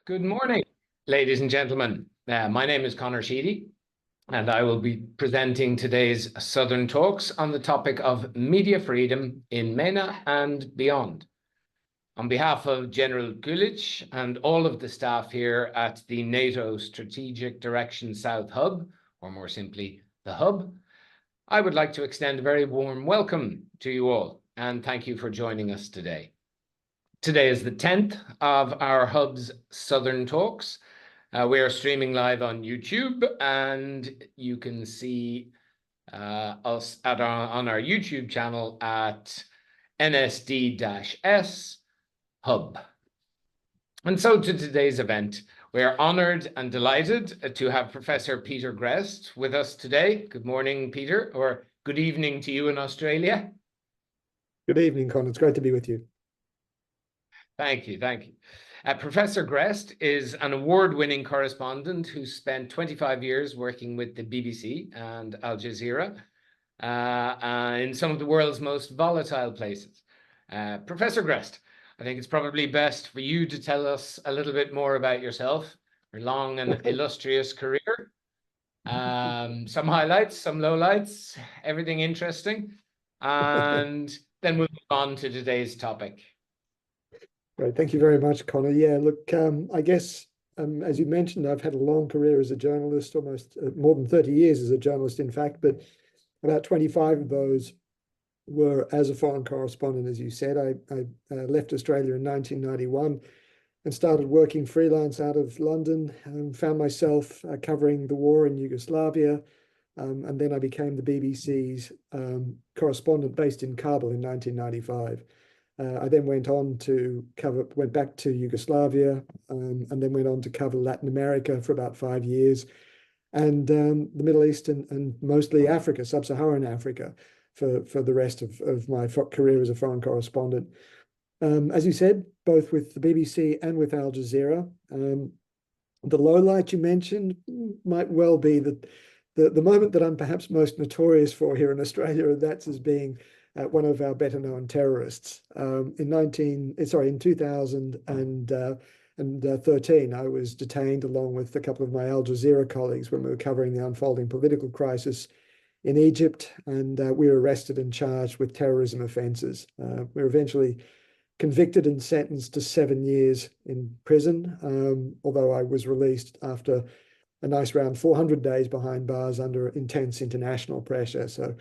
Good morning, ladies and gentlemen. My name is Conor Sheedy, and I will be presenting today's Southern Talks on the topic of media freedom in MENA and beyond. On behalf of General 𝐌𝐞𝐿𝐢𝐻 and all of the staff here at the NATO Strategic Direction South Hub, or more simply, the Hub, I would like to extend a very warm welcome to you all, and thank you for joining us today. Today is the 10th of our Hub's Southern Talks. We are streaming live on YouTube, and you can see us on our YouTube channel at NSD-S Hub. And so to today's event, we are honored and delighted to have Professor Peter Greste with us today. Good morning, Peter, or good evening to you in Australia. Good evening, Con. It's great to be with you. Thank you, thank you. Professor Greste is an award-winning correspondent who spent 25 years working with the BBC and Al Jazeera in some of the world's most volatile places. Professor Greste, I think it's probably best for you to tell us a little bit more about yourself, your long and illustrious career, some highlights, some lowlights, everything interesting, and then we'll move on to today's topic. Great. Thank you very much, Conor. Yeah, look, I guess, as you mentioned, I've had a long career as a journalist, almost more than 30 years as a journalist, in fact, but about 25 of those were as a foreign correspondent, as you said. I left Australia in 1991 and started working freelance out of London, found myself covering the war in Yugoslavia, and then I became the BBC's correspondent based in Kabul in 1995. I then went back to Yugoslavia, and then went on to cover Latin America for about 5 years, and the Middle East and mostly Africa, sub-Saharan Africa, for the rest of my career as a foreign correspondent. As you said, both with the BBC and with Al Jazeera. The low light you mentioned might well be that the moment that I'm perhaps most notorious for here in Australia, and that's as being one of our better-known terrorists. In 2013, I was detained along with a couple of my Al Jazeera colleagues when we were covering the unfolding political crisis in Egypt, and we were arrested and charged with terrorism offences. We were eventually convicted and sentenced to 7 years in prison, although I was released after a nice round 400 days behind bars under intense international pressure. So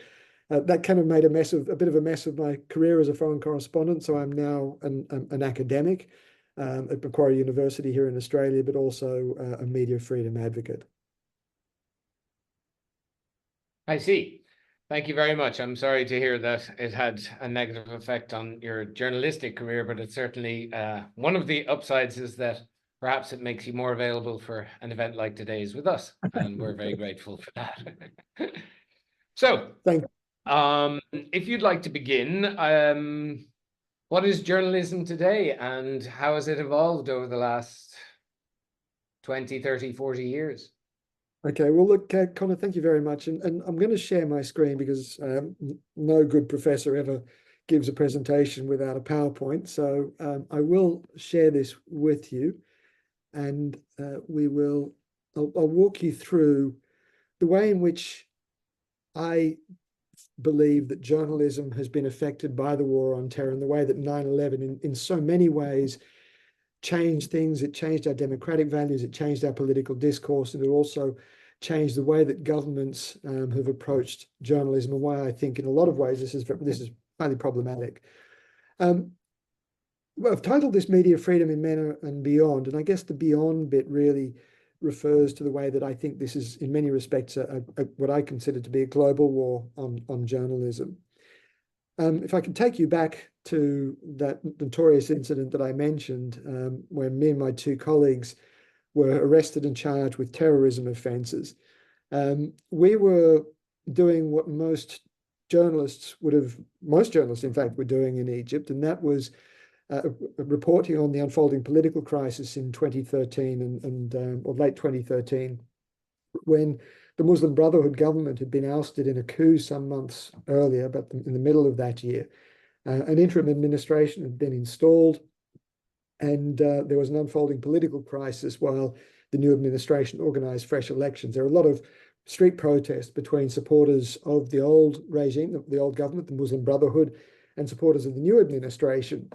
that kind of made a bit of a mess of my career as a foreign correspondent. So I'm now an academic at Macquarie University here in Australia, but also a media freedom advocate. I see. Thank you very much. I'm sorry to hear that it had a negative effect on your journalistic career, but it's certainly one of the upsides is that perhaps it makes you more available for an event like today's with us, and we're very grateful for that. So, thank you. If you'd like to begin, what is journalism today and how has it evolved over the last 20, 30, 40 years? Okay, well, look, Conor, thank you very much. And I'm going to share my screen because no good professor ever gives a presentation without a PowerPoint. So I will share this with you, and I'll walk you through the way in which I believe that journalism has been affected by the war on terror, and the way that 9/11 in so many ways changed things. It changed our democratic values, it changed our political discourse, and it also changed the way that governments have approached journalism, and why I think in a lot of ways this is highly problematic. Well, I've titled this Media Freedom in MENA and Beyond, and I guess the beyond bit really refers to the way that I think this is, in many respects, what I consider to be a global war on journalism. If I can take you back to that notorious incident that I mentioned, when me and my two colleagues were arrested and charged with terrorism offences. We were doing what most journalists, in fact, were doing in Egypt, and that was reporting on the unfolding political crisis in 2013 or late 2013, when the Muslim Brotherhood government had been ousted in a coup some months earlier, but in the middle of that year. An interim administration had been installed, And there was an unfolding political crisis while the new administration organized fresh elections. There were a lot of street protests between supporters of the old regime, the old government, the Muslim Brotherhood, and supporters of the new administration,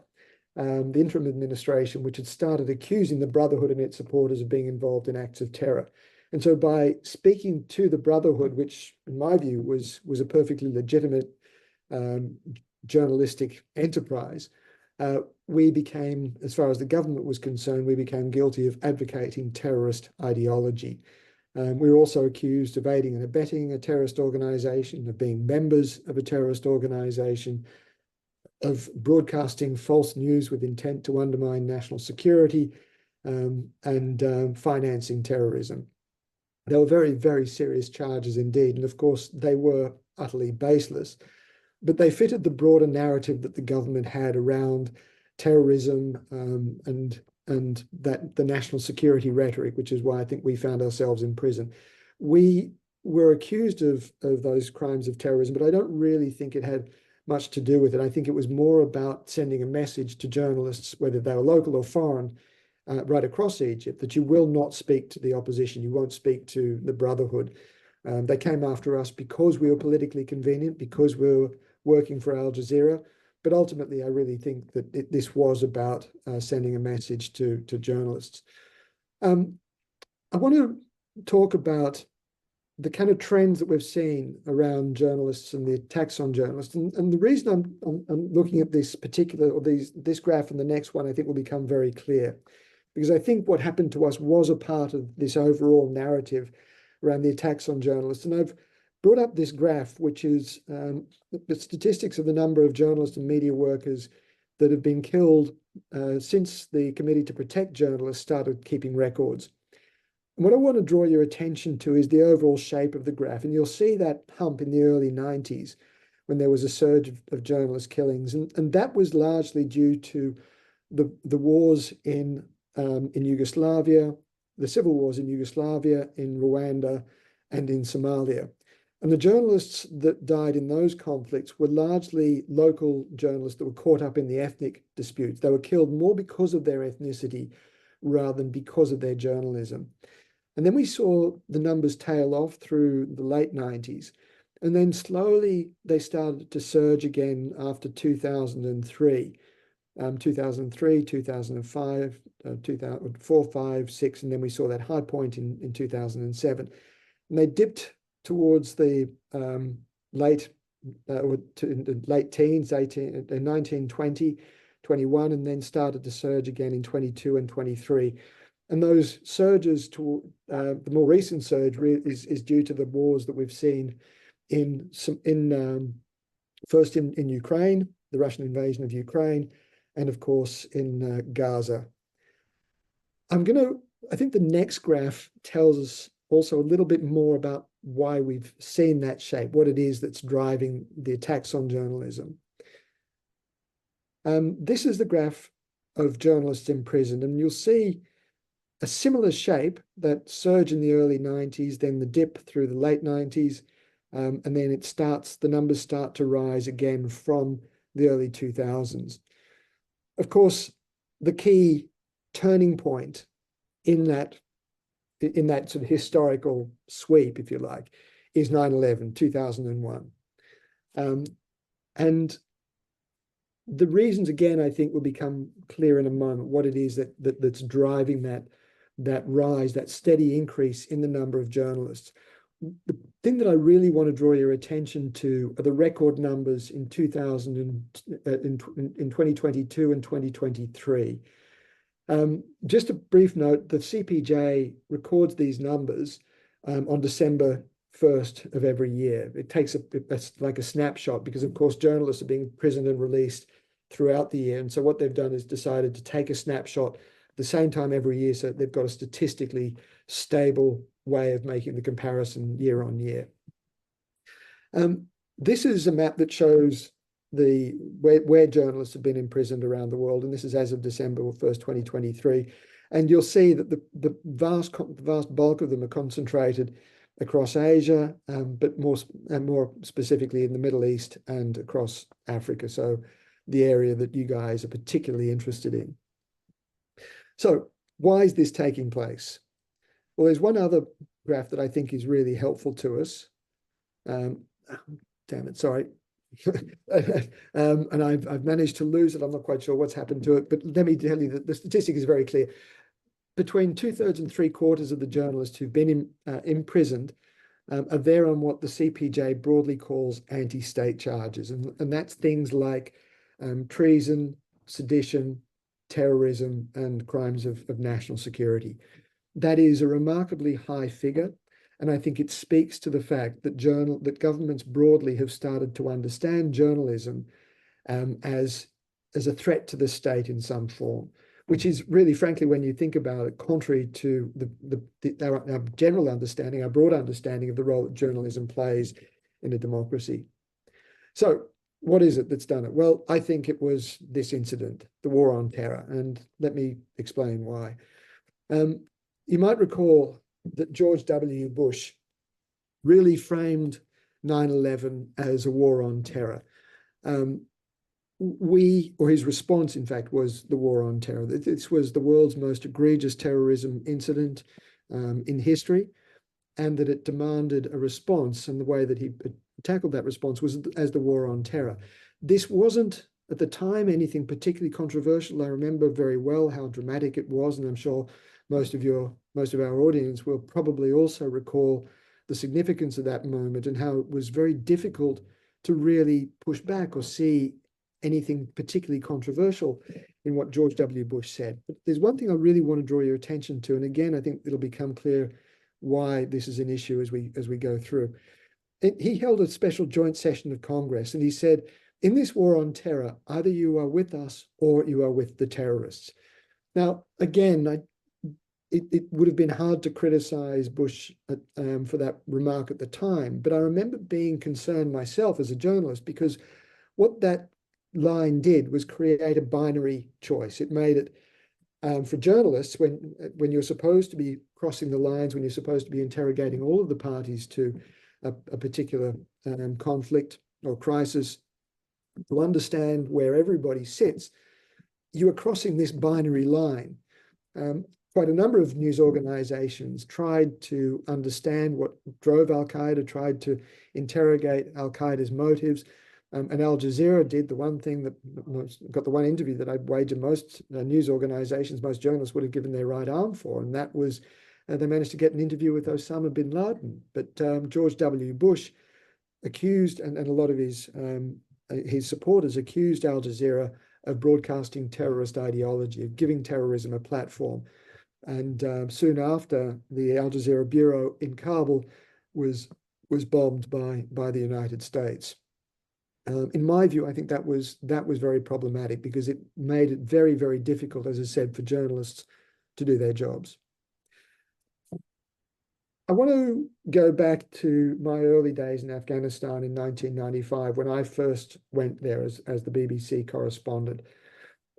the interim administration, which had started accusing the Brotherhood and its supporters of being involved in acts of terror. And so by speaking to the Brotherhood, which in my view was a perfectly legitimate journalistic enterprise, we became, as far as the government was concerned, we became guilty of advocating terrorist ideology. We were also accused of aiding and abetting a terrorist organization, of being members of a terrorist organization, of broadcasting false news with intent to undermine national security, and financing terrorism. They were very, very serious charges indeed. And of course, they were utterly baseless, but they fitted the broader narrative that the government had around terrorism and that the national security rhetoric, which is why I think we found ourselves in prison. We were accused of those crimes of terrorism, but I don't really think it had much to do with it. I think it was more about sending a message to journalists, whether they were local or foreign, right across Egypt, that you will not speak to the opposition, you won't speak to the Brotherhood. They came after us because we were politically convenient, because we were working for Al Jazeera. But ultimately, I really think that this was about sending a message to journalists. I want to talk about the kind of trends that we've seen around journalists and the attacks on journalists. And the reason I'm looking at this particular, or this graph and the next one, I think will become very clear. Because I think what happened to us was a part of this overall narrative around the attacks on journalists. And I've brought up this graph, which is the statistics of the number of journalists and media workers that have been killed since the Committee to Protect Journalists started keeping records. And what I want to draw your attention to is the overall shape of the graph. And you'll see that hump in the early 90s when there was a surge of journalist killings. And that was largely due to the wars in Yugoslavia, the civil wars in Yugoslavia, in Rwanda, and in Somalia. And the journalists that died in those conflicts were largely local journalists that were caught up in the ethnic disputes. They were killed more because of their ethnicity rather than because of their journalism. And then we saw the numbers tail off through the late 90s. And then slowly they started to surge again after 2003. 2003, 2005, 2004, 5, 6, and then we saw that high point in 2007. And they dipped towards the late teens, 19, 20, 21, and then started to surge again in 22 and 23. And those surges, the more recent surge is due to the wars that we've seen first in Ukraine, the Russian invasion of Ukraine, and of course in Gaza. I think the next graph tells us also a little bit more about why we've seen that shape, what it is that's driving the attacks on journalism. This is the graph of journalists imprisoned, and you'll see a similar shape, that surge in the early 90s, then the dip through the late 90s, and then the numbers start to rise again from the early 2000s. Of course, the key turning point in that sort of historical sweep, if you like, is 9/11, 2001. And the reasons, again, I think will become clear in a moment, what it is that's driving that rise, that steady increase in the number of journalists. The thing that I really want to draw your attention to are the record numbers in 2022 and 2023. Just a brief note, the CPJ records these numbers on December 1st of every year. That's like a snapshot, because of course journalists are being imprisoned and released throughout the year. And so what they've done is decided to take a snapshot at the same time every year, so they've got a statistically stable way of making the comparison year on year. This is a map that shows where journalists have been imprisoned around the world, and this is as of December 1st, 2023. And you'll see that the vast bulk of them are concentrated across Asia, but more specifically in the Middle East and across Africa, so the area that you guys are particularly interested in. So why is this taking place? Well, there's one other graph that I think is really helpful to us. Damn it, sorry. And I've managed to lose it. I'm not quite sure what's happened to it, but let me tell you that the statistic is very clear. Between 2/3 and 3/4 of the journalists who've been imprisoned are there on what the CPJ broadly calls anti-state charges. And that's things like treason, sedition, terrorism, and crimes of national security. That is a remarkably high figure. And I think it speaks to the fact that governments broadly have started to understand journalism as a threat to the state in some form, which is really, frankly, when you think about it, contrary to our general understanding, our broad understanding of the role that journalism plays in a democracy. So what is it that's done it? Well, I think it was this incident, the war on terror, and let me explain why. You might recall that George W. Bush really framed 9/11 as a war on terror. His response, in fact, was the war on terror. This was the world's most egregious terrorism incident in history, and that it demanded a response, and the way that he tackled that response was as the war on terror. This wasn't, at the time, anything particularly controversial. I remember very well how dramatic it was, and I'm sure most of our audience will probably also recall the significance of that moment and how it was very difficult to really push back or see anything particularly controversial in what George W. Bush said. But there's one thing I really want to draw your attention to, and again, I think it'll become clear why this is an issue as we go through. He held a special joint session of Congress, and he said, in this war on terror, either you are with us or you are with the terrorists. Now, again, it would have been hard to criticize Bush for that remark at the time, but I remember being concerned myself as a journalist, because what that line did was create a binary choice. It made it for journalists, when you're supposed to be crossing the lines, when you're supposed to be interrogating all of the parties to a particular conflict or crisis, to understand where everybody sits, you are crossing this binary line. Quite a number of news organizations tried to understand what drove Al-Qaeda, tried to interrogate Al-Qaeda's motives. And Al Jazeera did the one thing that got the one interview that I'd wager most news organizations, most journalists would have given their right arm for. And that was they managed to get an interview with Osama bin Laden. But George W. Bush accused, and a lot of his supporters accused Al Jazeera of broadcasting terrorist ideology, of giving terrorism a platform. And soon after, the Al Jazeera bureau in Kabul was bombed by the United States. In my view, I think that was very problematic, because it made it very, very difficult, as I said, for journalists to do their jobs. I want to go back to my early days in Afghanistan in 1995, when I first went there as the BBC correspondent.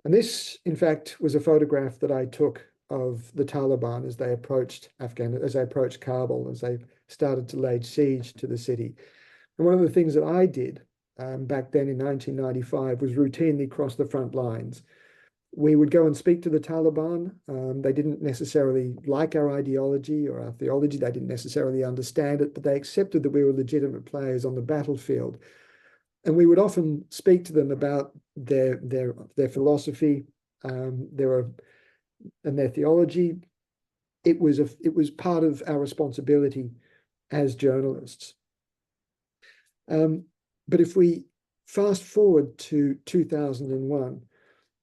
And this, in fact, was a photograph that I took of the Taliban as they approached Kabul, as they started to lay siege to the city. And one of the things that I did back then in 1995 was routinely cross the front lines. We would go and speak to the Taliban. They didn't necessarily like our ideology or our theology. They didn't necessarily understand it, but they accepted that we were legitimate players on the battlefield. And we would often speak to them about their philosophy, and their theology. It was part of our responsibility as journalists. But if we fast forward to 2001,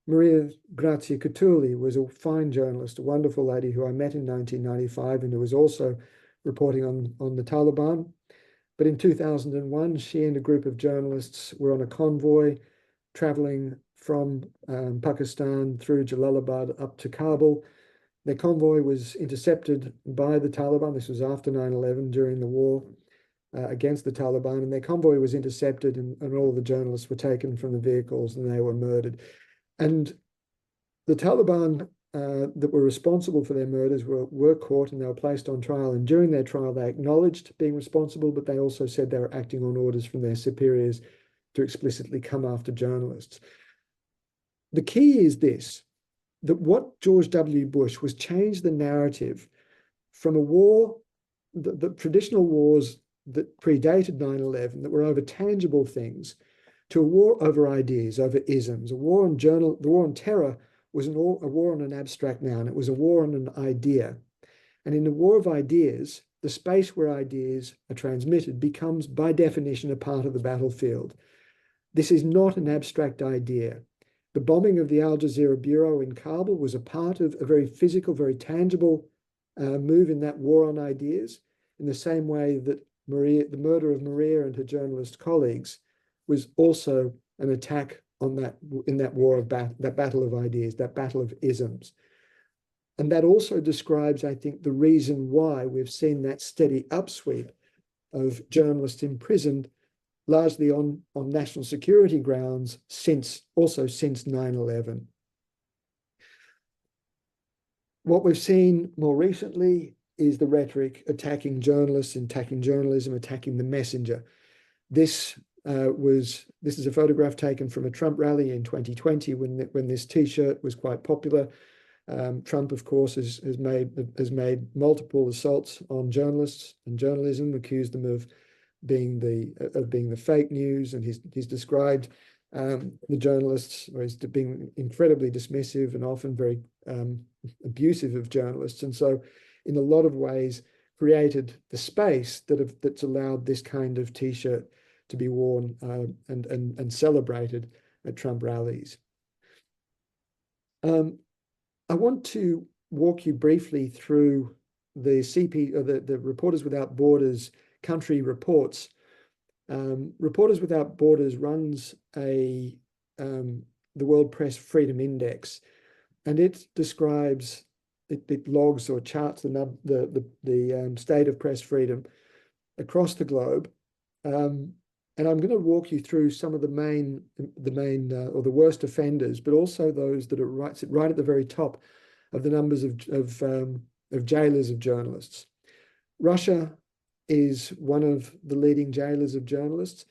𝐌𝐞𝐿𝐼 was a fine journalist, a wonderful lady who I met in 1995, and who was also reporting on the Taliban. But in 2001, she and a group of journalists were on a convoy traveling from Pakistan through Jalalabad up to Kabul. Their convoy was intercepted by the Taliban. This was after 9/11, during the war against the Taliban. And their convoy was intercepted, and all the journalists were taken from the vehicles, and they were murdered. And the Taliban that were responsible for their murders were caught, and they were placed on trial. And during their trial, they acknowledged being responsible, but they also said they were acting on orders from their superiors to explicitly come after journalists. The key is this: that what George W. Bush was change the narrative from a war, the traditional wars that predated 9/11, that were over tangible things, to a war over ideas, over isms. The war on terror was a war on an abstract noun. It was a war on an idea. And in the war of ideas, the space where ideas are transmitted becomes, by definition, a part of the battlefield. This is not an abstract idea. The bombing of the Al Jazeera bureau in Kabul was a part of a very physical, very tangible move in that war on ideas, in the same way that the murder of Maria and her journalist colleagues was also an attack on that, in that war of that battle of ideas, that battle of isms. And that also describes, I think, the reason why we've seen that steady upsweep of journalists imprisoned, largely on national security grounds, since 9/11. What we've seen more recently is the rhetoric attacking journalists, attacking journalism, attacking the messenger. This is a photograph taken from a Trump rally in 2020 when this T-shirt was quite popular. Trump, of course, has made multiple assaults on journalists and journalism, accused them of being the fake news, and he's described the journalists as being incredibly dismissive and often very abusive of journalists, and so in a lot of ways created the space that's allowed this kind of T-shirt to be worn and celebrated at Trump rallies. I want to walk you briefly through the Reporters Without Borders country reports. Reporters Without Borders runs the World Press Freedom Index, and it describes, it logs or charts the state of press freedom across the globe. And I'm going to walk you through some of the main or the worst offenders, but also those that are right at the very top of the numbers of jailers of journalists. Russia is one of the leading jailers of journalists,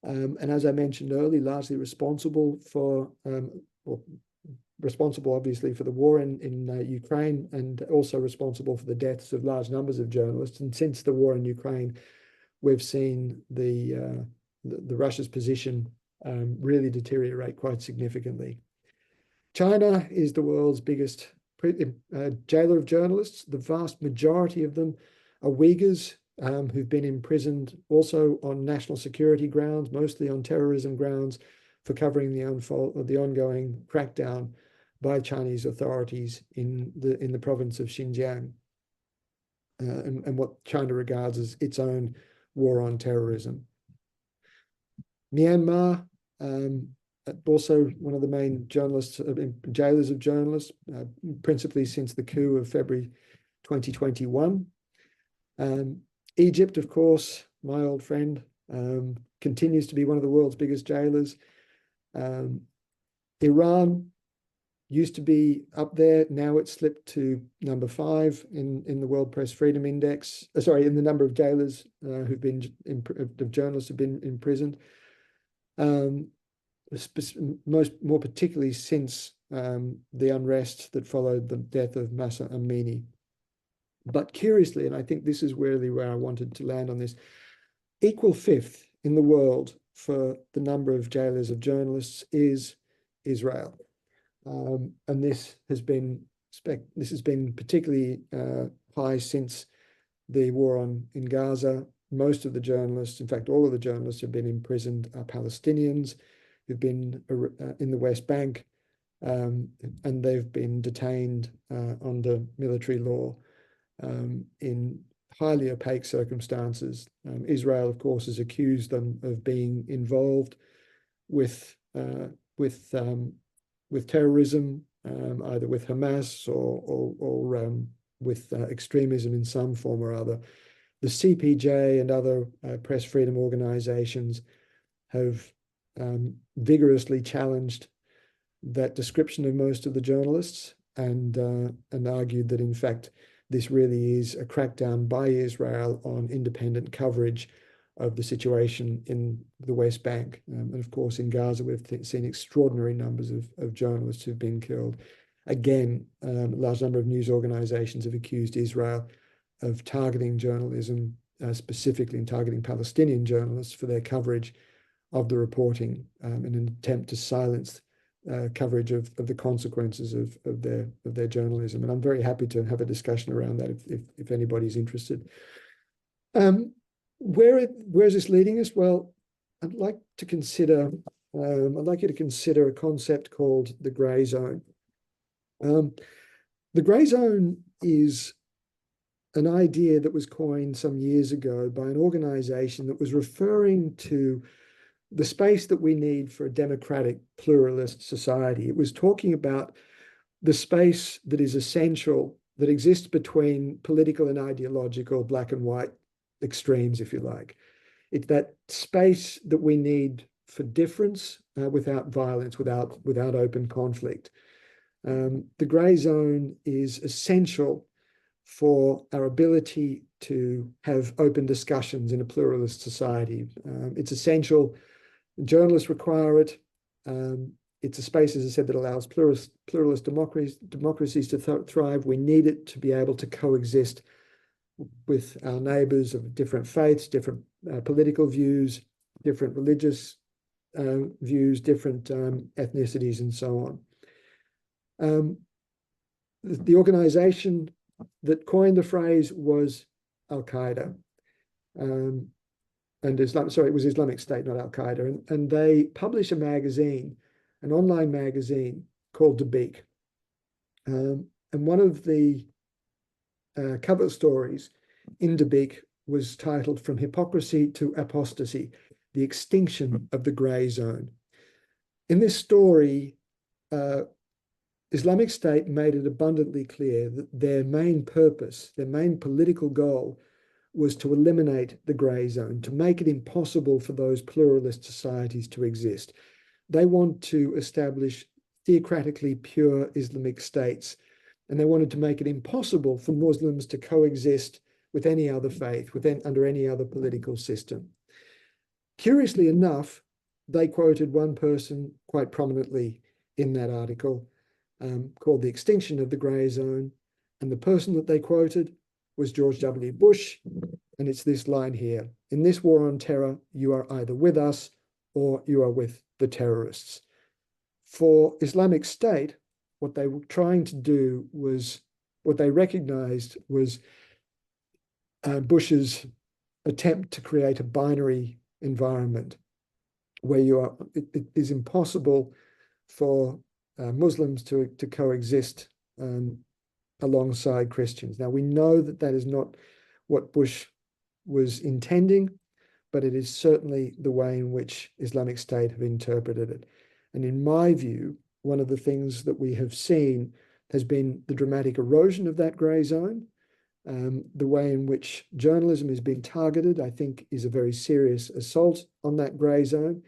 and as I mentioned earlier, largely responsible obviously for the war in Ukraine, and also responsible for the deaths of large numbers of journalists. And since the war in Ukraine, we've seen the Russia's position really deteriorate quite significantly. China is the world's biggest jailer of journalists. The vast majority of them are Uyghurs who've been imprisoned also on national security grounds, mostly on terrorism grounds, for covering the ongoing crackdown by Chinese authorities in the province of Xinjiang, and what China regards as its own war on terrorism. Myanmar, also one of the main jailers of journalists, principally since the coup of February 2021. Egypt, of course, my old friend, continues to be one of the world's biggest jailers. Iran used to be up there. Now it's slipped to number 5 in the World Press Freedom Index. In the number of jailers of journalists who've been imprisoned. More particularly since the unrest that followed the death of Mahsa Amini. But curiously, and I think this is really where I wanted to land on this, equal 5th in the world for the number of jailers of journalists is Israel. And this has been particularly high since the war in Gaza. Most of the journalists, in fact, all of the journalists who've been imprisoned are Palestinians who've been in the West Bank, and they've been detained under military law in highly opaque circumstances. Israel, of course, has accused them of being involved with terrorism, either with Hamas or with extremism in some form or other. The CPJ and other press freedom organizations have vigorously challenged that description of most of the journalists, and argued that, in fact, this really is a crackdown by Israel on independent coverage of the situation in the West Bank. And of course, in Gaza, we've seen extraordinary numbers of journalists who've been killed. again, a large number of news organizations have accused Israel of targeting journalism, specifically in targeting Palestinian journalists for their coverage of the reporting in an attempt to silence coverage of the consequences of their journalism. And I'm very happy to have a discussion around that if anybody's interested. Where is this leading us? Well, I'd like you to consider a concept called the grey zone. The grey zone is an idea that was coined some years ago by an organization that was referring to the space that we need for a democratic, pluralist society. It was talking about the space that is essential, that exists between political and ideological black and white extremes, if you like. It's that space that we need for difference without violence, without open conflict. The grey zone is essential for our ability to have open discussions in a pluralist society. It's essential. Journalists require it. It's a space, as I said, that allows pluralist democracies to thrive. We need it to be able to coexist with our neighbors of different faiths, different political views, different religious views, different ethnicities, and so on. The organization that coined the phrase was Al-Qaeda. And it was Islamic State, not Al-Qaeda. And they publish a magazine, an online magazine called 𝐷WBUH. And one of the cover stories in 𝐷WBUH was titled "From Hypocrisy to Apostasy, the Extinction of the Grey Zone." In this story, Islamic State made it abundantly clear that their main purpose, their main political goal, was to eliminate the grey zone, to make it impossible for those pluralist societies to exist. They want to establish theocratically pure Islamic states, and they wanted to make it impossible for Muslims to coexist with any other faith, under any other political system. Curiously enough, they quoted one person quite prominently in that article, called "The Extinction of the Grey Zone," and the person that they quoted was George W. Bush, and it's this line here: "In this war on terror, you are either with us or you are with the terrorists." For Islamic State, what they were trying to do was, what they recognized was Bush's attempt to create a binary environment where it is impossible for Muslims to coexist alongside Christians. Now, we know that that is not what Bush was intending, but it is certainly the way in which Islamic State have interpreted it. And in my view, one of the things that we have seen has been the dramatic erosion of that grey zone. The way in which journalism is being targeted, I think, is a very serious assault on that grey zone.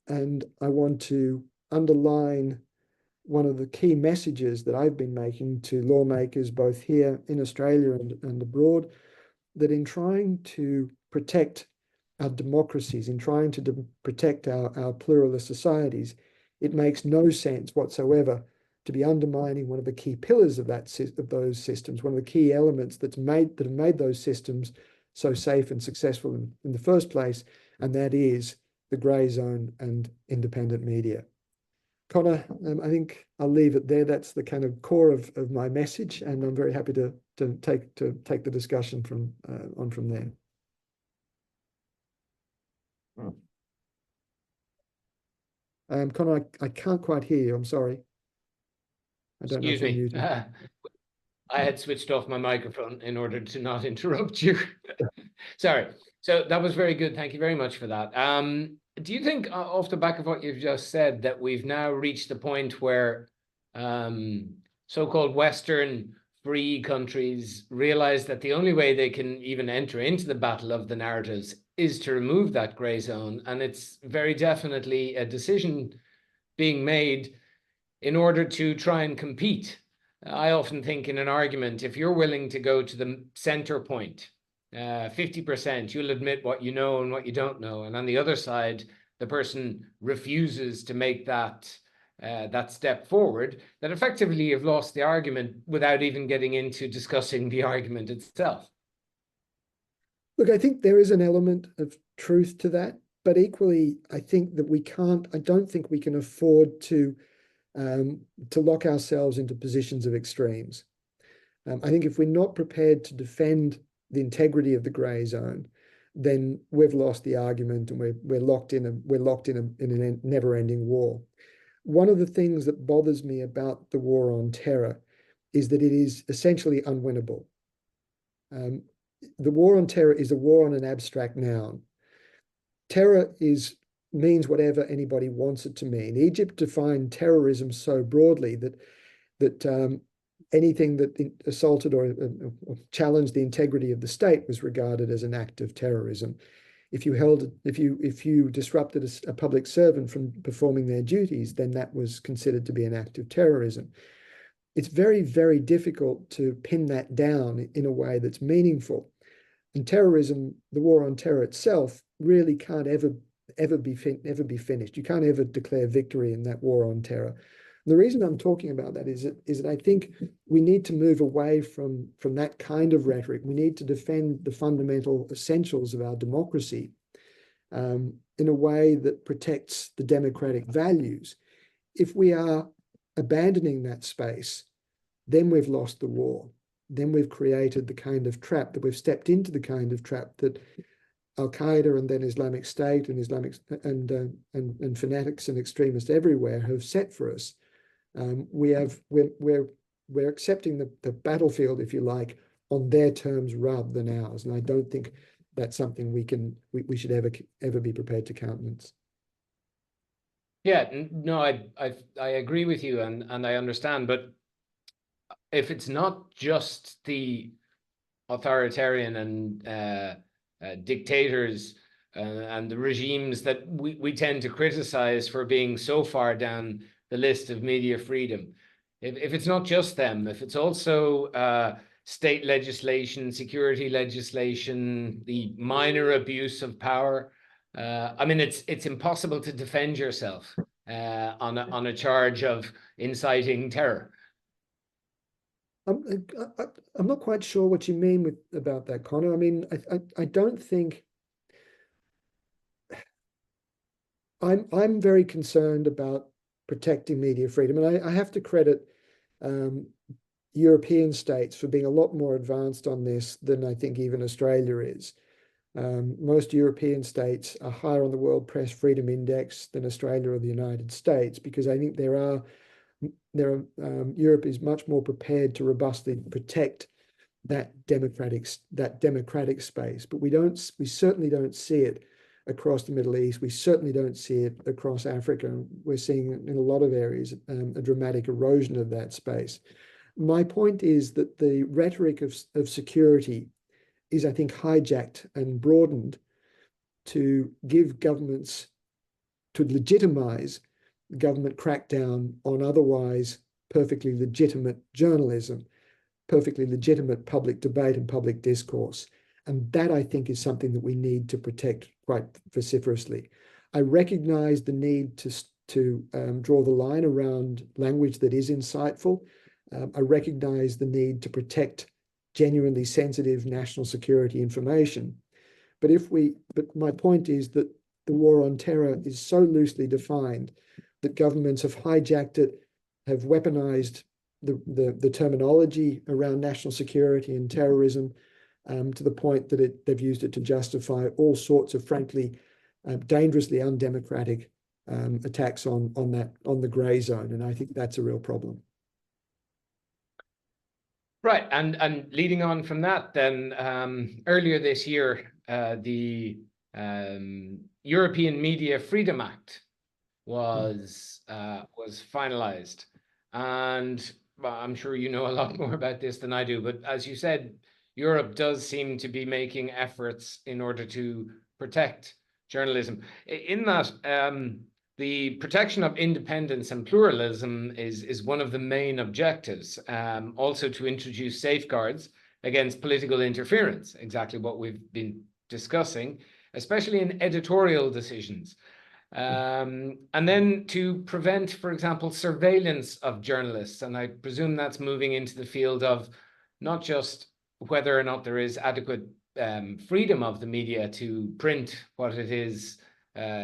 And I want to underline one of the key messages that I've been making to lawmakers, both here in Australia and abroad, that in trying to protect our democracies, in trying to protect our pluralist societies, it makes no sense whatsoever to be undermining one of the key pillars of those systems, one of the key elements that have made those systems so safe and successful in the first place, and that is the grey zone and independent media. Connor, I think I'll leave it there. That's the kind of core of my message, and I'm very happy to take the discussion from there. Connor, I can't quite hear you. I'm sorry. I don't know if you're muted. I had switched off my microphone in order to not interrupt you. Sorry. So that was very good. Thank you very much for that. Do you think, off the back of what you've just said, that we've now reached the point where so-called Western free countries realize that the only way they can even enter into the battle of the narratives is to remove that grey zone? And it's very definitely a decision being made in order to try and compete. I often think in an argument, if you're willing to go to the center point, 50%, you'll admit what you know and what you don't know. And on the other side, the person refuses to make that that step forward, that effectively you've lost the argument without even getting into discussing the argument itself. Look, I think there is an element of truth to that, but equally, I think that I don't think we can afford to lock ourselves into positions of extremes. I think if we're not prepared to defend the integrity of the grey zone, then we've lost the argument, and we're locked in a never-ending war. One of the things that bothers me about the war on terror is that it is essentially unwinnable. The war on terror is a war on an abstract noun. Terror means whatever anybody wants it to mean. Egypt defined terrorism so broadly that anything that assaulted or challenged the integrity of the state was regarded as an act of terrorism. If you disrupted a public servant from performing their duties, then that was considered to be an act of terrorism. It's very, very difficult to pin that down in a way that's meaningful. And terrorism, the war on terror itself, really can't ever be finished. You can't ever declare victory in that war on terror. And the reason I'm talking about that is that I think we need to move away from that kind of rhetoric. We need to defend the fundamental essentials of our democracy in a way that protects the democratic values. If we are abandoning that space, then we've lost the war. Then we've created the kind of trap that we've stepped into, the kind of trap that Al-Qaeda and then Islamic State and fanatics and extremists everywhere have set for us. We're accepting the battlefield, if you like, on their terms rather than ours, and I don't think that's something we should ever be prepared to countenance. Yeah, no, I agree with you, and I understand, but if it's not just the authoritarian and dictators and the regimes that we tend to criticize for being so far down the list of media freedom, if it's not just them, if it's also state legislation, security legislation, the minor abuse of power, I mean, it's impossible to defend yourself on a charge of inciting terror. I'm not quite sure what you mean about that, Connor. I mean, I don't think I'm very concerned about protecting media freedom, and I have to credit European states for being a lot more advanced on this than I think even Australia is. Most European states are higher on the World Press Freedom Index than Australia or the United States, because I think Europe is much more prepared to robustly protect that democratic space, but we certainly don't see it across the Middle East. We certainly don't see it across Africa. We're seeing in a lot of areas a dramatic erosion of that space. My point is that the rhetoric of security is, I think, hijacked and broadened to give governments, to legitimize government crackdown on otherwise perfectly legitimate journalism, perfectly legitimate public debate and public discourse. And that, I think, is something that we need to protect quite vociferously. I recognize the need to draw the line around language that is insightful. I recognize the need to protect genuinely sensitive national security information. But my point is that the war on terror is so loosely defined that governments have hijacked it, have weaponized the terminology around national security and terrorism to the point that they've used it to justify all sorts of, frankly, dangerously undemocratic attacks on the grey zone, and I think that's a real problem. Right, and leading on from that, then earlier this year, the European Media Freedom Act was finalized, and I'm sure you know a lot more about this than I do, but as you said, Europe does seem to be making efforts in order to protect journalism. In that, the protection of independence and pluralism is one of the main objectives, also to introduce safeguards against political interference, exactly what we've been discussing, especially in editorial decisions. And then to prevent, for example, surveillance of journalists. And I presume that's moving into the field of not just whether or not there is adequate freedom of the media to print what it is,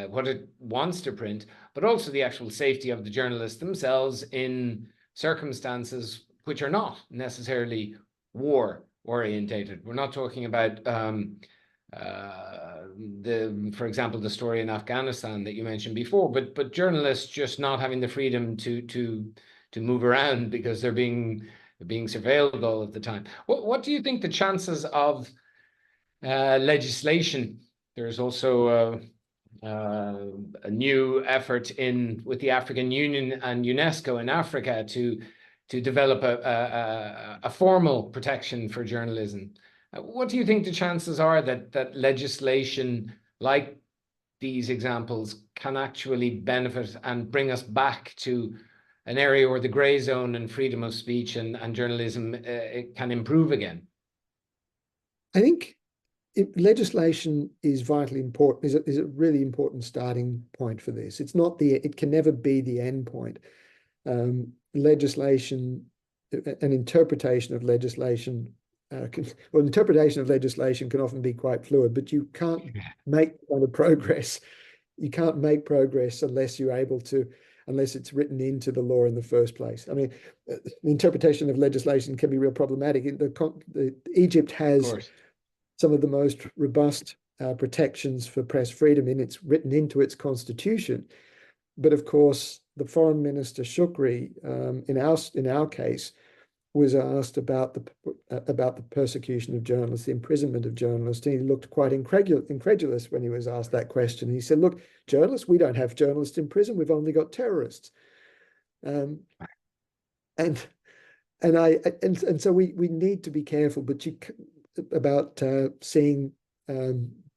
what it wants to print, but also the actual safety of the journalists themselves in circumstances which are not necessarily war orientated. We're not talking about for example, the story in Afghanistan that you mentioned before, but journalists just not having the freedom to move around because they're being surveilled all of the time. What do you think the chances of legislation? There's also a new effort with the African Union and UNESCO in Africa to develop a formal protection for journalism. What do you think the chances are that legislation like these examples can actually benefit and bring us back to an area where the gray zone and freedom of speech and journalism it can improve again? I think legislation is vitally important, is a really important starting point for this. It's not it can never be the end point. Legislation, an interpretation of legislation, interpretation of legislation can often be quite fluid, but you can't make kind of progress. You can't make progress unless you're able to, unless it's written into the law in the first place. I mean, the interpretation of legislation can be real problematic. Egypt has some of the most robust protections for press freedom it's written into its constitution. But of course, the foreign minister Shukri, in our case, was asked about the persecution of journalists, the imprisonment of journalists, and he looked quite incredulous when he was asked that question. He said, "Look, journalists, we don't have journalists in prison. We've only got terrorists." And so we need to be careful, but about seeing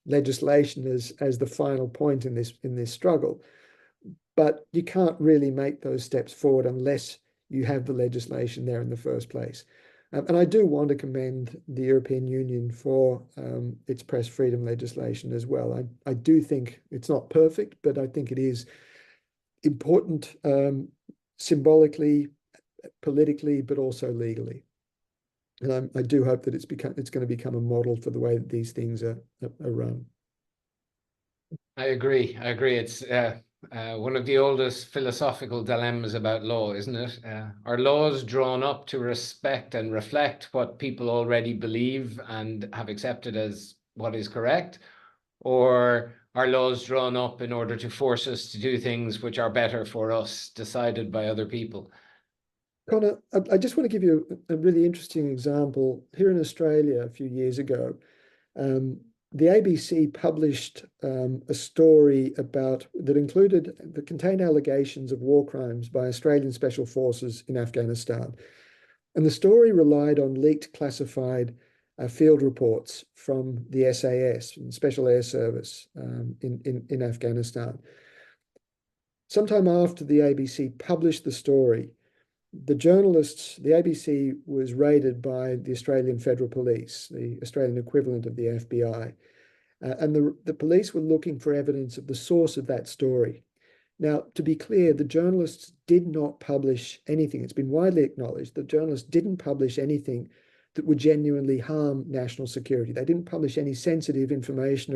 legislation as the final point in this struggle. But you can't really make those steps forward unless you have the legislation there in the first place. And I do want to commend the European Union for its press freedom legislation as well. I do think it's not perfect, but I think it is important symbolically, politically, but also legally. And I do hope that it's going to become a model for the way that these things are run. I agree. It's one of the oldest philosophical dilemmas about law, isn't it? Are laws drawn up to respect and reflect what people already believe and have accepted as what is correct? Or are laws drawn up in order to force us to do things which are better for us, decided by other people? Connor, I just want to give you a really interesting example. Here in Australia a few years ago, the ABC published a story that contained allegations of war crimes by Australian special forces in Afghanistan. And the story relied on leaked classified field reports from the SAS, Special Air Service, in Afghanistan. Sometime after the ABC published the story, the ABC was raided by the Australian Federal Police, the Australian equivalent of the FBI. And the police were looking for evidence of the source of that story. Now, to be clear, the journalists did not publish anything. It's been widely acknowledged that journalists didn't publish anything that would genuinely harm national security. They didn't publish any sensitive information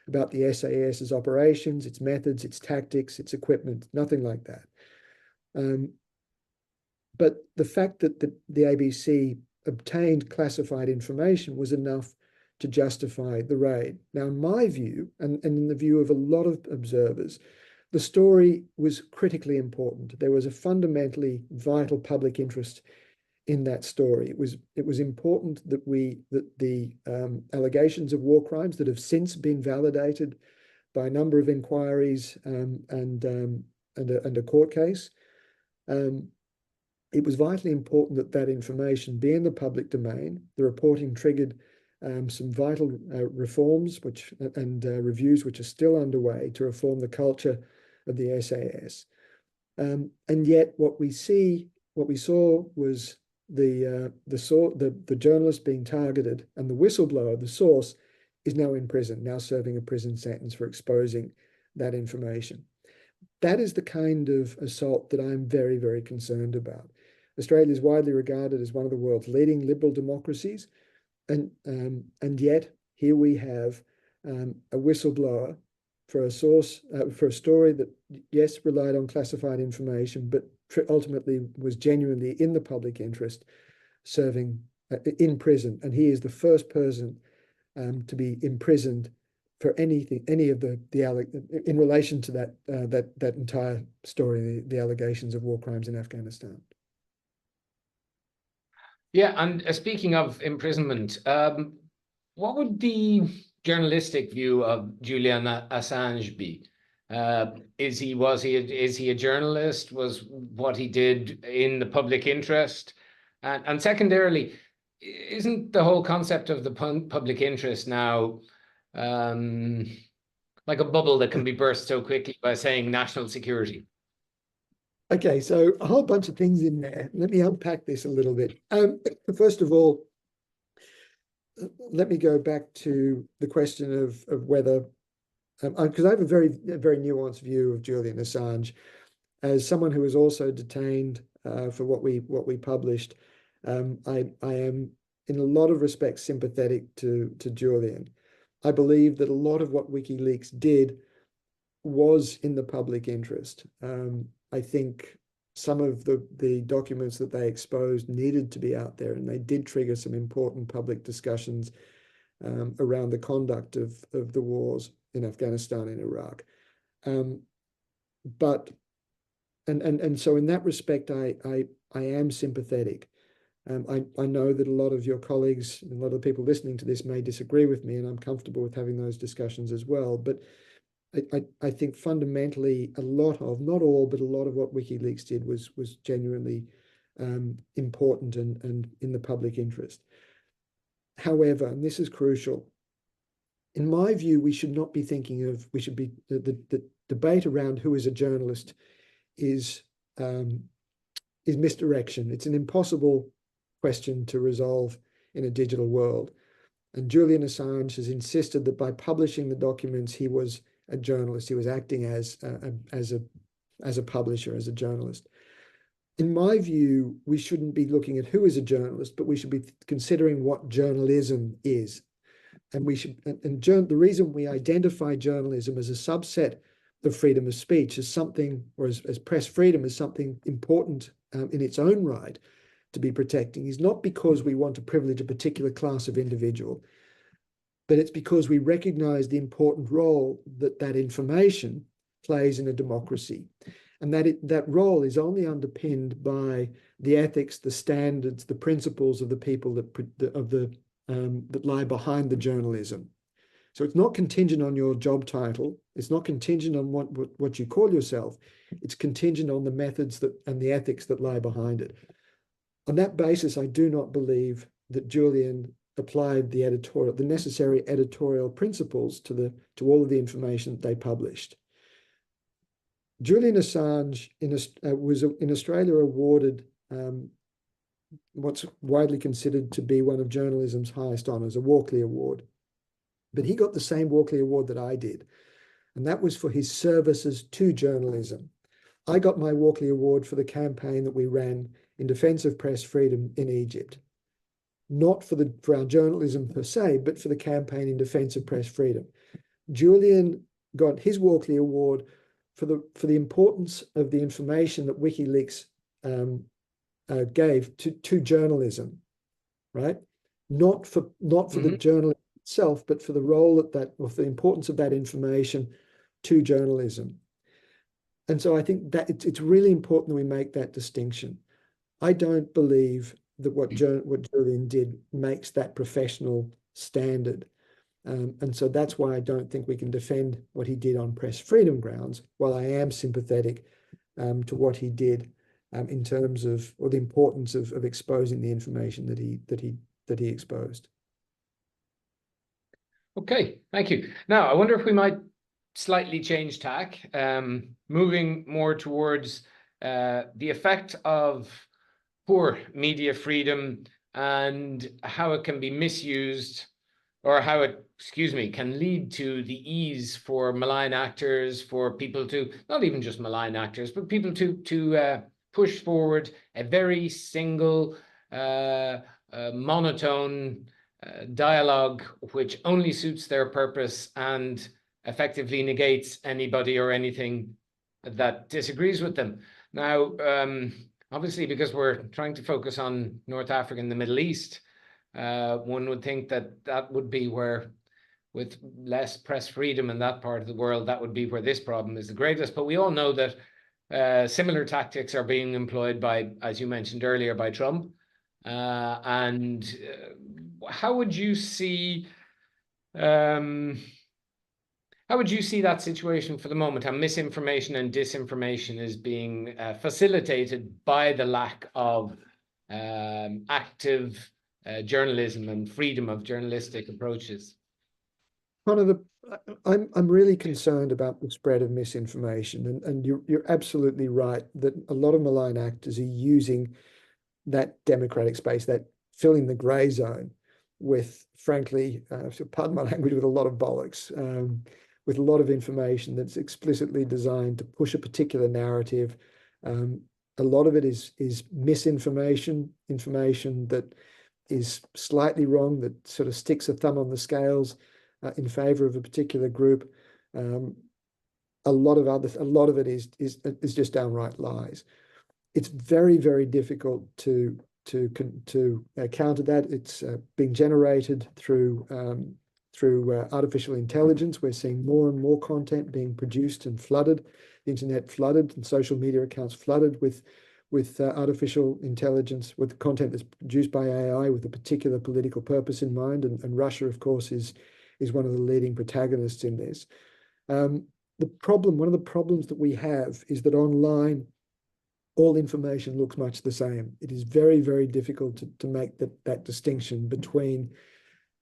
about the SAS's operations, its methods, its tactics, its equipment, nothing like that. But the fact that the ABC obtained classified information was enough to justify the raid. Now, in my view, and in the view of a lot of observers, the story was critically important. There was a fundamentally vital public interest in that story. It was important that the allegations of war crimes that have since been validated by a number of inquiries and a court case. It was vitally important that information be in the public domain. The reporting triggered some vital reforms and reviews which are still underway to reform the culture of the SAS. And yet what we saw was the journalist being targeted, and the whistleblower, the source, is now in prison, now serving a prison sentence for exposing that information. That is the kind of assault that I'm very, very concerned about. Australia is widely regarded as one of the world's leading liberal democracies, and yet here we have a whistleblower for a source, for a story that, yes, relied on classified information, but ultimately was genuinely in the public interest, serving in prison. And he is the first person to be imprisoned for anything, in relation to that entire story, the allegations of war crimes in Afghanistan. Yeah, and speaking of imprisonment, what would the journalistic view of Julian Assange be? Is he a journalist? Was what he did in the public interest? And secondarily, isn't the whole concept of the public interest now like a bubble that can be burst so quickly by saying national security? Okay, so a whole bunch of things in there. Let me unpack this a little bit. First of all, let me go back to the question of whether, because I have a very nuanced view of Julian Assange. As someone who was also detained for what we published, I am in a lot of respects sympathetic to Julian. I believe that a lot of what WikiLeaks did was in the public interest. I think some of the documents that they exposed needed to be out there, and they did trigger some important public discussions around the conduct of the wars in Afghanistan and Iraq. So in that respect, I am sympathetic. I know that a lot of your colleagues and a lot of people listening to this may disagree with me, and I'm comfortable with having those discussions as well. But I think fundamentally a lot of, not all, but a lot of what WikiLeaks did was genuinely important and in the public interest. However, and this is crucial, in my view, we should not be thinking of, the debate around who is a journalist is misdirection. It's an impossible question to resolve in a digital world. And Julian Assange has insisted that by publishing the documents, he was a journalist. He was acting as a publisher, as a journalist. In my view, we shouldn't be looking at who is a journalist, but we should be considering what journalism is. And the reason we identify journalism as a subset of freedom of speech as something, or as press freedom, as something important in its own right to be protecting, is not because we want to privilege a particular class of individual, but it's because we recognize the important role that information plays in a democracy, and that role is only underpinned by the ethics, the standards, the principles of the people that lie behind the journalism. So it's not contingent on your job title. It's not contingent on what you call yourself. It's contingent on the methods and the ethics that lie behind it. On that basis, I do not believe that Julian applied the necessary editorial principles to all of the information that they published. Julian Assange was in Australia awarded what's widely considered to be one of journalism's highest honours, a 𝐷𝐷𝐿𝐼 Award. But he got the same 𝐷𝐷𝐿𝐼 Award that I did, and that was for his services to journalism. I got my 𝐷𝐷𝐿𝐼 Award for the campaign that we ran in defence of press freedom in Egypt. Not for our journalism per se, but for the campaign in defence of press freedom. Julian got his 𝐷𝐷𝐿𝐼 Award for the importance of the information that WikiLeaks gave to journalism, right? Not for the journalism itself, but for the role or the importance of that information to journalism. And so I think that it's really important that we make that distinction. I don't believe that what Julian did makes that professional standard. And so that's why I don't think we can defend what he did on press freedom grounds, while I am sympathetic to what he did in terms of, or the importance of exposing the information that he exposed. Okay, thank you. Now, I wonder if we might slightly change tack, moving more towards the effect of poor media freedom and how it can be misused or how it, excuse me, can lead to the ease for malign actors, for people to, not even just malign actors, but people to push forward a very single, monotone dialogue, which only suits their purpose and effectively negates anybody or anything that disagrees with them. Now, obviously, because we're trying to focus on North Africa and the Middle East, one would think that that would be where, with less press freedom in that part of the world, that would be where this problem is the greatest. But we all know that similar tactics are being employed by, as you mentioned earlier, by Trump. How would you see that situation for the moment? How misinformation and disinformation is being facilitated by the lack of active journalism and freedom of journalistic approaches? I'm really concerned about the spread of misinformation, and you're absolutely right that a lot of malign actors are using that democratic space, that filling the gray zone with, frankly, pardon my language, with a lot of bollocks, with a lot of information that's explicitly designed to push a particular narrative. A lot of it is misinformation, information that is slightly wrong, that sort of sticks a thumb on the scales in favor of a particular group. A lot of it is just downright lies. It's very, very difficult to counter that. It's being generated through artificial intelligence. We're seeing more and more content being produced and flooded, the internet flooded, and social media accounts flooded with artificial intelligence, with content that's produced by AI with a particular political purpose in mind. And Russia, of course, is one of the leading protagonists in this. One of the problems that we have is that online, all information looks much the same. It is very, very difficult to make that distinction between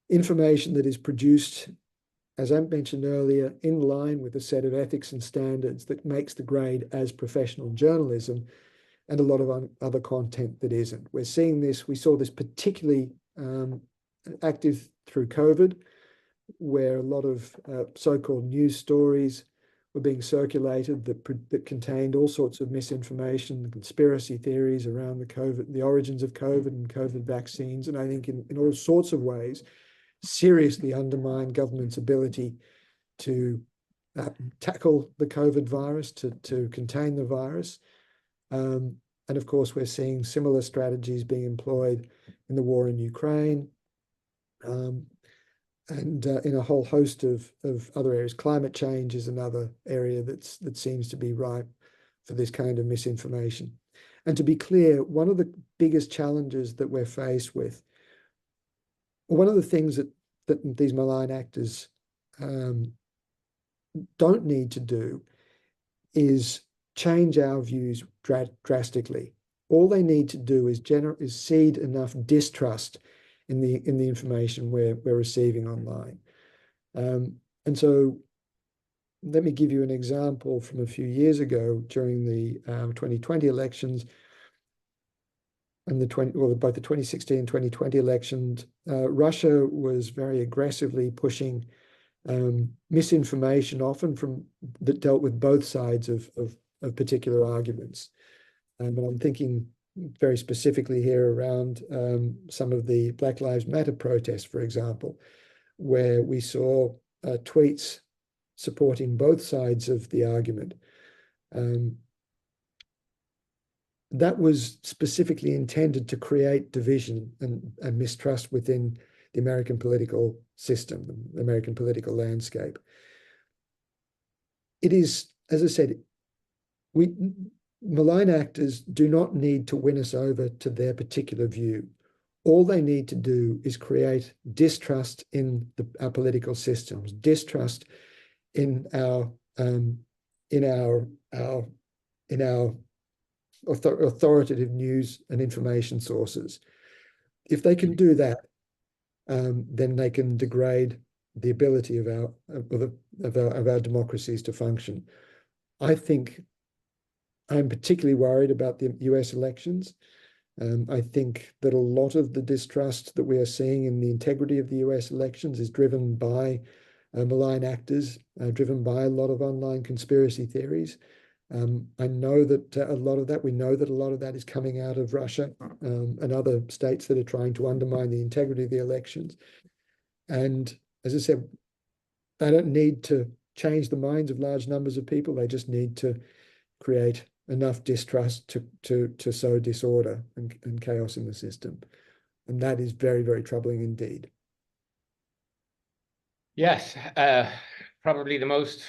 information that is produced, as I mentioned earlier, in line with a set of ethics and standards that makes the grade as professional journalism, and a lot of other content that isn't. We're seeing this, we saw this particularly active through COVID, where a lot of so-called news stories were being circulated that contained all sorts of misinformation, conspiracy theories around the origins of COVID and COVID vaccines, and I think in all sorts of ways seriously undermine government's ability to tackle the COVID virus, to contain the virus. And of course, we're seeing similar strategies being employed in the war in Ukraine, and in a whole host of other areas. Climate change is another area that seems to be ripe for this kind of misinformation. And to be clear, one of the biggest challenges that we're faced with, one of the things that these malign actors don't need to do is change our views drastically. All they need to do is seed enough distrust in the information we're receiving online. And so let me give you an example from a few years ago during the 2020 elections and both the 2016 and 2020 elections. Russia was very aggressively pushing misinformation, often that dealt with both sides of particular arguments. And I'm thinking very specifically here around some of the Black Lives Matter protests, for example, where we saw tweets supporting both sides of the argument. That was specifically intended to create division and mistrust within the American political system, the American political landscape. It is, as I said, malign actors do not need to win us over to their particular view. All they need to do is create distrust in our political systems, distrust in our authoritative news and information sources. If they can do that, then they can degrade the ability of our democracies to function. I think I'm particularly worried about the US elections. I think that a lot of the distrust that we are seeing in the integrity of the US elections is driven by malign actors, driven by a lot of online conspiracy theories. I know that we know that a lot of that is coming out of Russia and other states that are trying to undermine the integrity of the elections. And as I said, they don't need to change the minds of large numbers of people. They just need to create enough distrust to sow disorder and chaos in the system. And that is very, very troubling indeed. Yes, probably the most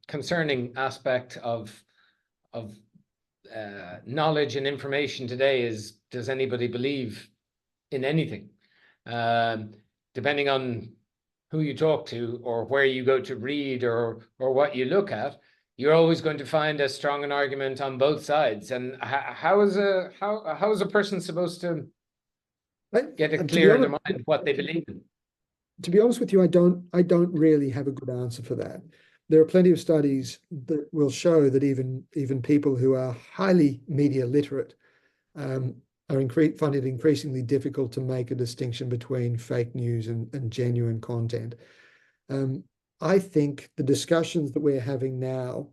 concerning aspect of knowledge and information today is, does anybody believe in anything? Depending on who you talk to or where you go to read or what you look at, you're always going to find as strong an argument on both sides. And how is a person supposed to get it clear in their mind what they believe in? To be honest with you, I don't really have a good answer for that. There are plenty of studies that will show that even people who are highly media literate find it increasingly difficult to make a distinction between fake news and genuine content. I think the discussions that we're having now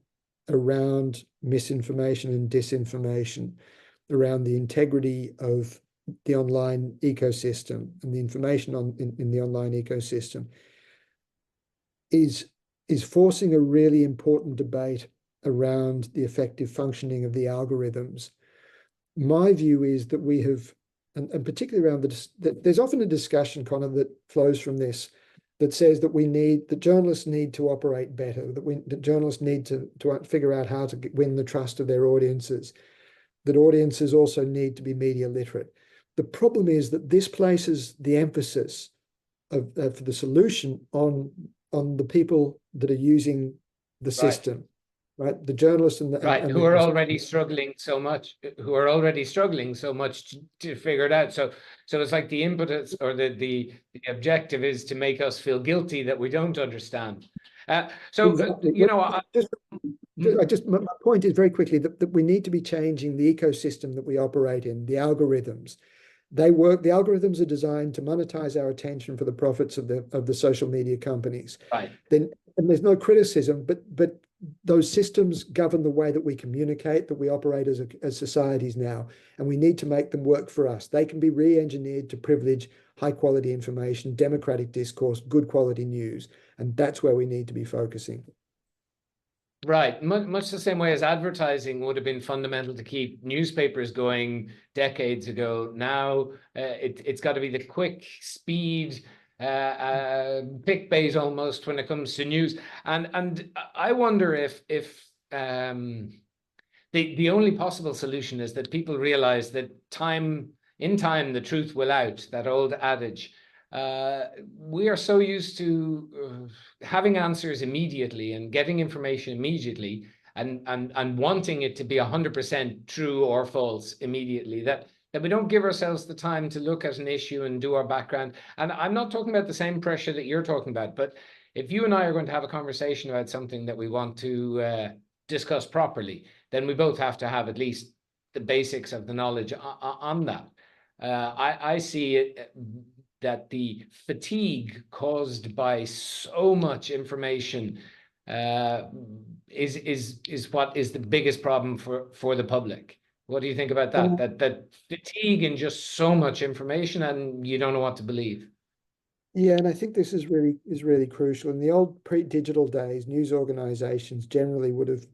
around misinformation and disinformation, around the integrity of the online ecosystem and the information in the online ecosystem is forcing a really important debate around the effective functioning of the algorithms. My view is that we have, and particularly around there's often a discussion, Connor, that flows from this, that says that journalists need to operate better, that journalists need to figure out how to win the trust of their audiences, that audiences also need to be media literate. The problem is that this places the emphasis for the solution on the people that are using the system, right? The journalists and who are already struggling so much, to figure it out. So it's like the impetus or the objective is to make us feel guilty that we don't understand. Exactly. My point is very quickly that we need to be changing the ecosystem that we operate in, the algorithms. The algorithms are designed to monetize our attention for the profits of the social media companies. Right. And there's no criticism, but those systems govern the way that we communicate, that we operate as societies now, and we need to make them work for us. They can be re-engineered to privilege high quality information, democratic discourse, good quality news, and that's where we need to be focusing. Right, much the same way as advertising would have been fundamental to keep newspapers going decades ago. Now it's got to be the quick speed, clickbait almost when it comes to news. And I wonder if the only possible solution is that people realize that in time the truth will out, that old adage. We are so used to having answers immediately and getting information immediately and wanting it to be 100% true or false immediately that we don't give ourselves the time to look at an issue and do our background. And I'm not talking about the same pressure that you're talking about, but if you and I are going to have a conversation about something that we want to discuss properly, then we both have to have at least the basics of the knowledge on that. I see it that the fatigue caused by so much information is what is the biggest problem for the public. What do you think about that? That fatigue in just so much information and you don't know what to believe. Yeah, and I think this is really crucial. In the old pre-digital days, news organizations generally would have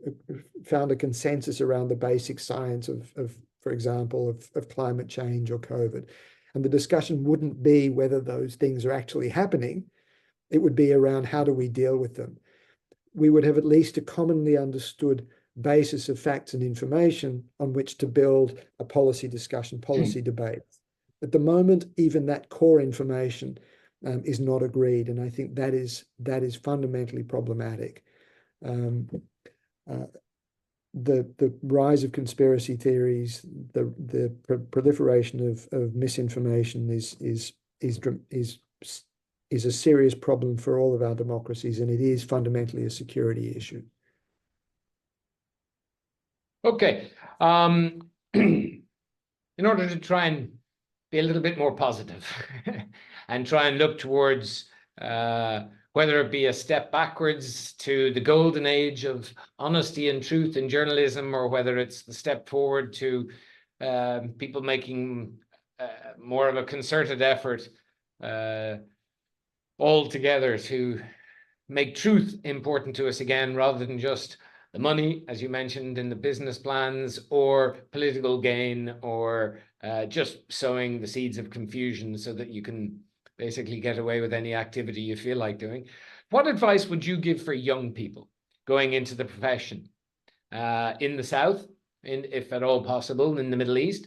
found a consensus around the basic science of for example, of climate change or COVID. And the discussion wouldn't be whether those things are actually happening. It would be around how do we deal with them. We would have at least a commonly understood basis of facts and information on which to build a policy discussion, policy debate. At the moment, even that core information is not agreed, and I think that is fundamentally problematic. The rise of conspiracy theories, the proliferation of misinformation is a serious problem for all of our democracies, and it is fundamentally a security issue. Okay. in order to try and be a little bit more positive and try and look towards whether it be a step backwards to the golden age of honesty and truth in journalism, or whether it's the step forward to people making more of a concerted effort all together to make truth important to us again, rather than just the money, as you mentioned, in the business plans, or political gain, or just sowing the seeds of confusion so that you can basically get away with any activity you feel like doing. What advice would you give for young people going into the profession in the South, if at all possible, in the Middle East?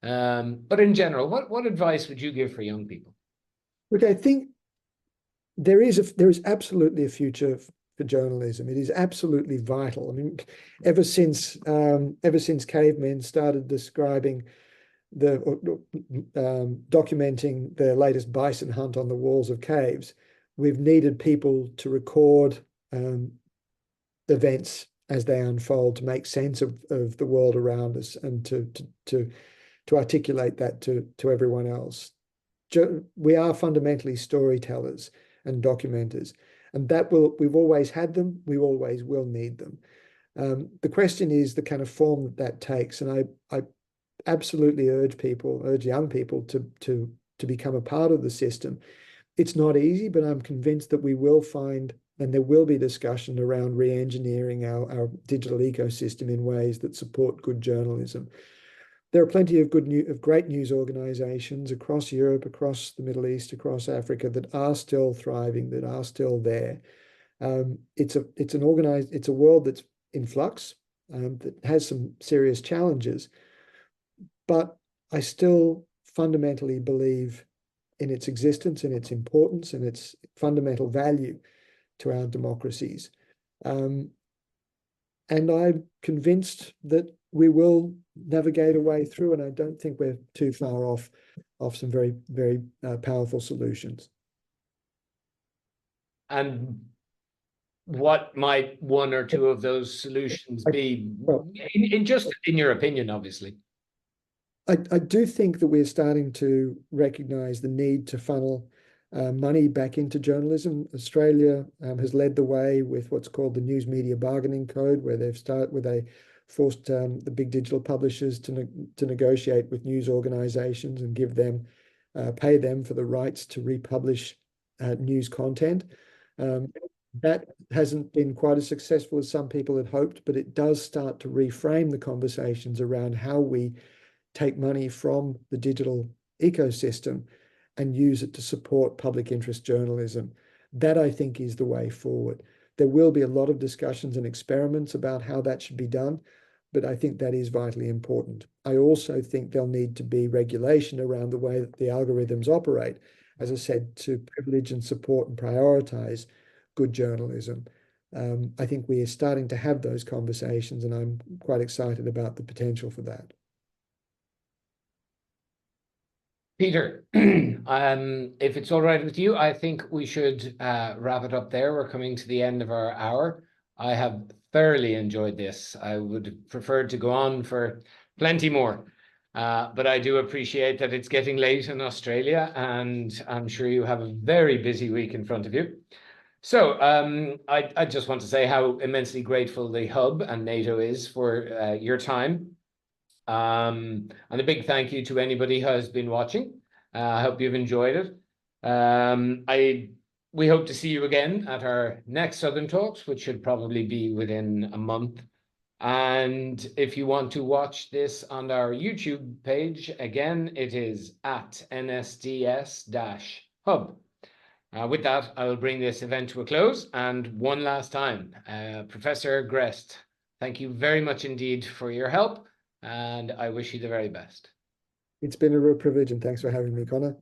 But in general, what advice would you give for young people? Look, I think there is absolutely a future for journalism. It is absolutely vital. I mean, ever since cavemen started describing documenting the latest bison hunt on the walls of caves, we've needed people to record events as they unfold, to make sense of the world around us, and to articulate that to everyone else. We are fundamentally storytellers and documenters, and we've always had them, we always will need them. The question is the kind of form that takes, and I absolutely urge young people to become a part of the system. It's not easy, but I'm convinced that we will find, and there will be discussion around re-engineering our digital ecosystem in ways that support good journalism. There are plenty of great news organizations across Europe, across the Middle East, across Africa that are still thriving, that are still there. It's a world that's in flux, that has some serious challenges, but I still fundamentally believe in its existence, in its importance, and its fundamental value to our democracies. And I'm convinced that we will navigate a way through, and I don't think we're too far off some very, very powerful solutions. And what might one or two of those solutions be, in your opinion, obviously? I do think that we're starting to recognize the need to funnel money back into journalism. Australia has led the way with what's called the News Media Bargaining Code, where they forced the big digital publishers to negotiate with news organizations and pay them for the rights to republish news content. That hasn't been quite as successful as some people had hoped, but it does start to reframe the conversations around how we take money from the digital ecosystem and use it to support public interest journalism. That, I think, is the way forward. There will be a lot of discussions and experiments about how that should be done, but I think that is vitally important. I also think there'll need to be regulation around the way that the algorithms operate, as I said, to privilege and support and prioritize good journalism. I think we are starting to have those conversations, and I'm quite excited about the potential for that. Peter, if it's all right with you, I think we should wrap it up there. We're coming to the end of our hour. I have thoroughly enjoyed this. I would prefer to go on for plenty more, but I do appreciate that it's getting late in Australia, and I'm sure you have a very busy week in front of you. So I just want to say how immensely grateful the Hub and NATO is for your time. And a big thank you to anybody who has been watching. I hope you've enjoyed it. We hope to see you again at our next Southern Talks, which should probably be within a month. And if you want to watch this on our YouTube page, again, it is at NSDS-Hub. With that, I will bring this event to a close. And one last time, Professor Greste, thank you very much indeed for your help, and I wish you the very best. It's been a real privilege, and thanks for having me, Connor.